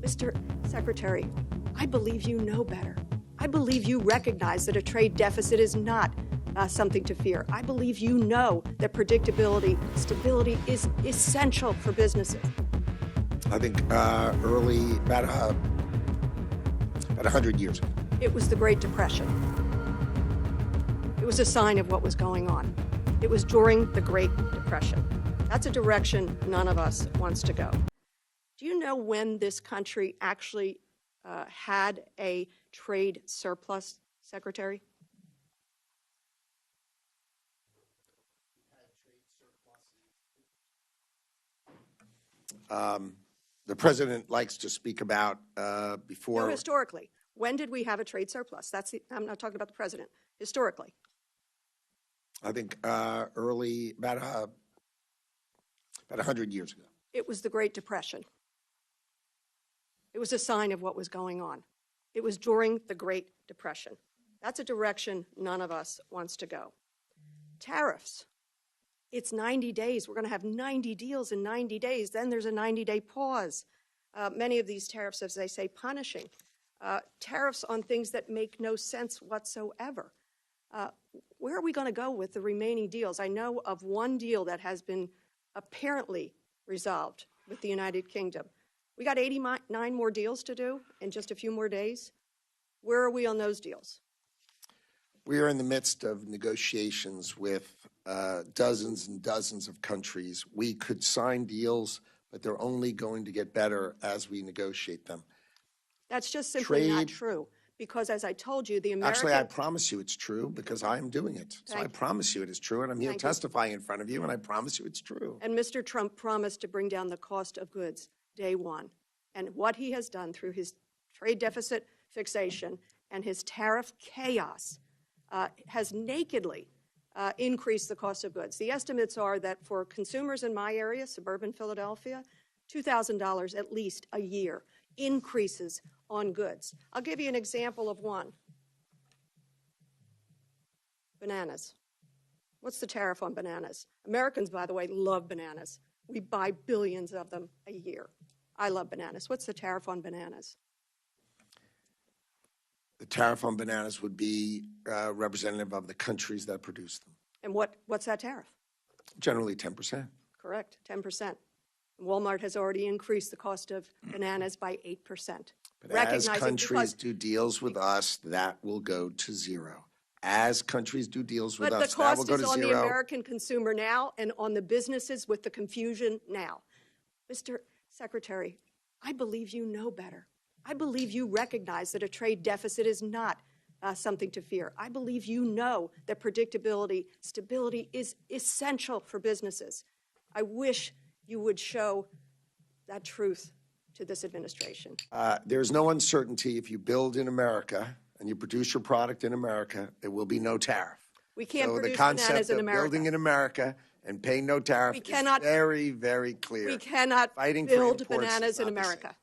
Mr. Secretary, I believe you know better. I believe you recognize that a trade deficit is not something to fear. I believe you know that predictability, stability is essential for businesses. I think about 100 years ago. It was the Great Depression. It was a sign of what was going on. It was during the Great Depression. That's a direction none of us wants to go. Do you know when this country actually had a trade surplus, Secretary? The president likes to speak about before. No, historically. When did we have a trade surplus? I'm not talking about the president. Historically. I think about 100 years ago. It was the Great Depression. It was a sign of what was going on. It was during the Great Depression. That's a direction none of us wants to go. Tariffs. It's 90 days. We're going to have 90 deals in 90 days. Then there's a 90-day pause. Many of these tariffs, as they say, punishing. Tariffs on things that make no sense whatsoever. Where are we going to go with the remaining deals? I know of one deal that has been apparently resolved with the United Kingdom. We got 89 more deals to do in just a few more days. Where are we on those deals? We are in the midst of negotiations with dozens and dozens of countries. We could sign deals, but they're only going to get better as we negotiate them. That's just simply not true. Because as I told you, the American... Actually, I promise you it's true because I am doing it. So I promise you it is true, and I'm here testifying in front of you, and I promise you it's true. And Mr. Trump promised to bring down the cost of goods day one. And what he has done through his trade deficit fixation and his tariff chaos has nakedly increased the cost of goods. The estimates are that for consumers in my area, suburban Philadelphia, $2,000 at least a year increases on goods. I'll give you an example of one. Bananas. What's the tariff on bananas? Americans, by the way, love bananas. We buy billions of them a year. I love bananas. What's the tariff on bananas? The tariff on bananas would be representative of the countries that produce them. And what's that tariff? Generally 10%. Correct, 10%. Walmart has already increased the cost of bananas by 8%. But as countries do deals with us, that will go to zero. As countries do deals with us, that will go to zero. But the cost is on the American consumer now and on the businesses with the confusion now. Mr. Secretary, I believe you know better. I believe you recognize that a trade deficit is not something to fear. I believe you know that predictability, stability is essential for businesses. I wish you would show that truth to this administration. There's no uncertainty. If you build in America and you produce your product in America, there will be no tariff. We can't produce bananas in America. So the concept of building in America and paying no tariff is very, very clear. We cannot build bananas in America.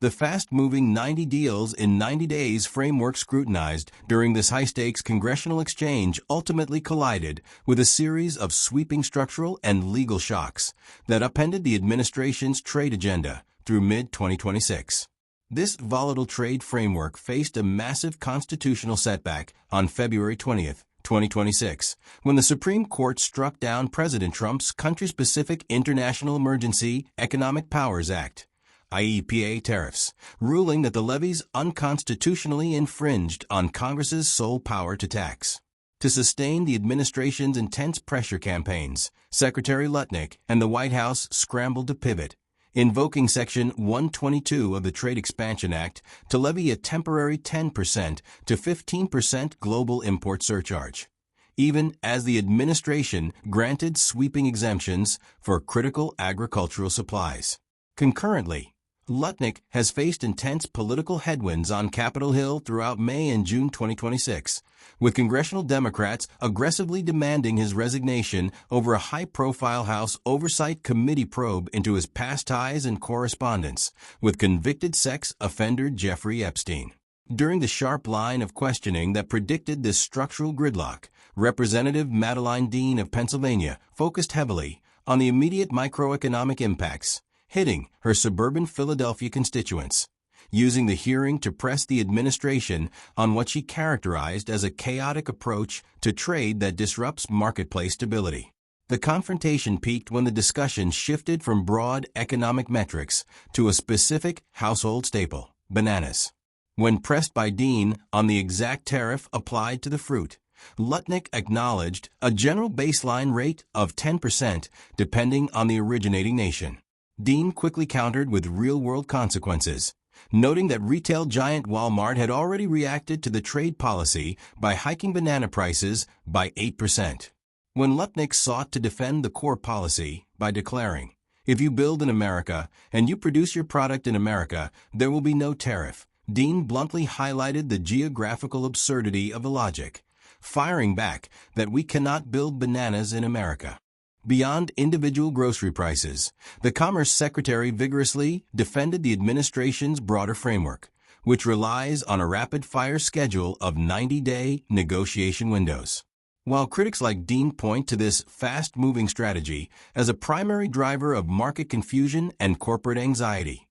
The fast-moving 90 deals in 90 days framework scrutinized during this high-stakes congressional exchange ultimately collided with a series of sweeping structural and legal shocks that upended the administration's trade agenda through mid-2026. This volatile trade framework faced a massive constitutional setback on February 20th, 2026, when the Supreme Court struck down President Trump's country-specific International Emergency Economic Powers Act, IEEPA tariffs, ruling that the levies unconstitutionally infringed on Congress's sole power to tax. To sustain the administration's intense pressure campaigns, Secretary Lutnick and the White House scrambled to pivot, invoking Section 122 of the Trade Expansion Act to levy a temporary 10% to 15% global import surcharge, even as the administration granted sweeping exemptions for critical agricultural supplies. Concurrently, Lutnick has faced intense political headwinds on Capitol Hill throughout May and June 2026, with congressional Democrats aggressively demanding his resignation over a high-profile House Oversight Committee probe into his past ties and correspondence with convicted sex offender Jeffrey Epstein. During the sharp line of questioning that predicted this structural gridlock, Representative Madeleine Dean of Pennsylvania focused heavily on the immediate microeconomic impacts hitting her suburban Philadelphia constituents, using the hearing to press the administration on what she characterized as a chaotic approach to trade that disrupts marketplace stability. The confrontation peaked when the discussion shifted from broad economic metrics to a specific household staple, bananas. When pressed by Dean on the exact tariff applied to the fruit, Lutnick acknowledged a general baseline rate of 10% depending on the originating nation. Dean quickly countered with real-world consequences, noting that retail giant Walmart had already reacted to the trade policy by hiking banana prices by 8%. When Lutnick sought to defend the core policy by declaring, "If you build in America and you produce your product in America, there will be no tariff," Dean bluntly highlighted the geographical absurdity of the logic, firing back that we cannot build bananas in America. Beyond individual grocery prices, the Commerce Secretary vigorously defended the administration's broader framework, which relies on a rapid-fire schedule of 90-day negotiation windows. While critics like Dean point to this fast-moving strategy as a primary driver of market confusion and corporate anxiety,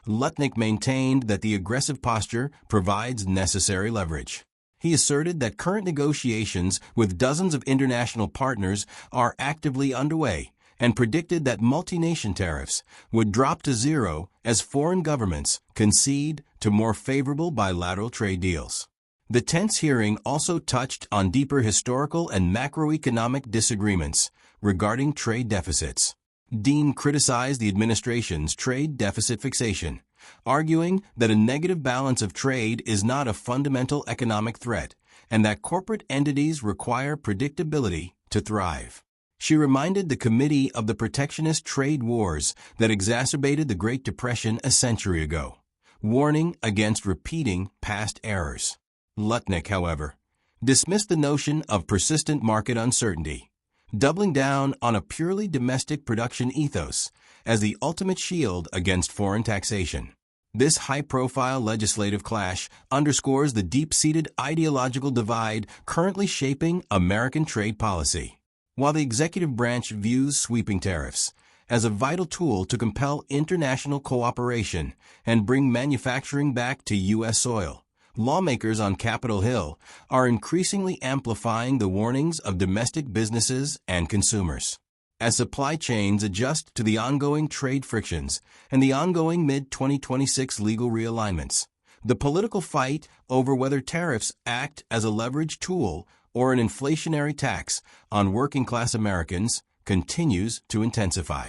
Lutnick maintained that the aggressive posture provides necessary leverage. He asserted that current negotiations with dozens of international partners are actively underway and predicted that multi-nation tariffs would drop to zero as foreign governments concede to more favorable bilateral trade deals. The tense hearing also touched on deeper historical and macroeconomic disagreements regarding trade deficits. Dean criticized the administration's trade deficit fixation, arguing that a negative balance of trade is not a fundamental economic threat and that corporate entities require predictability to thrive. She reminded the committee of the protectionist trade wars that exacerbated the Great Depression a century ago, warning against repeating past errors. Lutnick, however, dismissed the notion of persistent market uncertainty, doubling down on a purely domestic production ethos as the ultimate shield against foreign taxation. This high-profile legislative clash underscores the deep-seated ideological divide currently shaping American trade policy. While the executive branch views sweeping tariffs as a vital tool to compel international cooperation and bring manufacturing back to U.S. soil, lawmakers on Capitol Hill are increasingly amplifying the warnings of domestic businesses and consumers. As supply chains adjust to the ongoing trade frictions and the ongoing mid-2026 legal realignments, the political fight over whether tariffs act as a leverage tool or an inflationary tax on working-class Americans continues to intensify.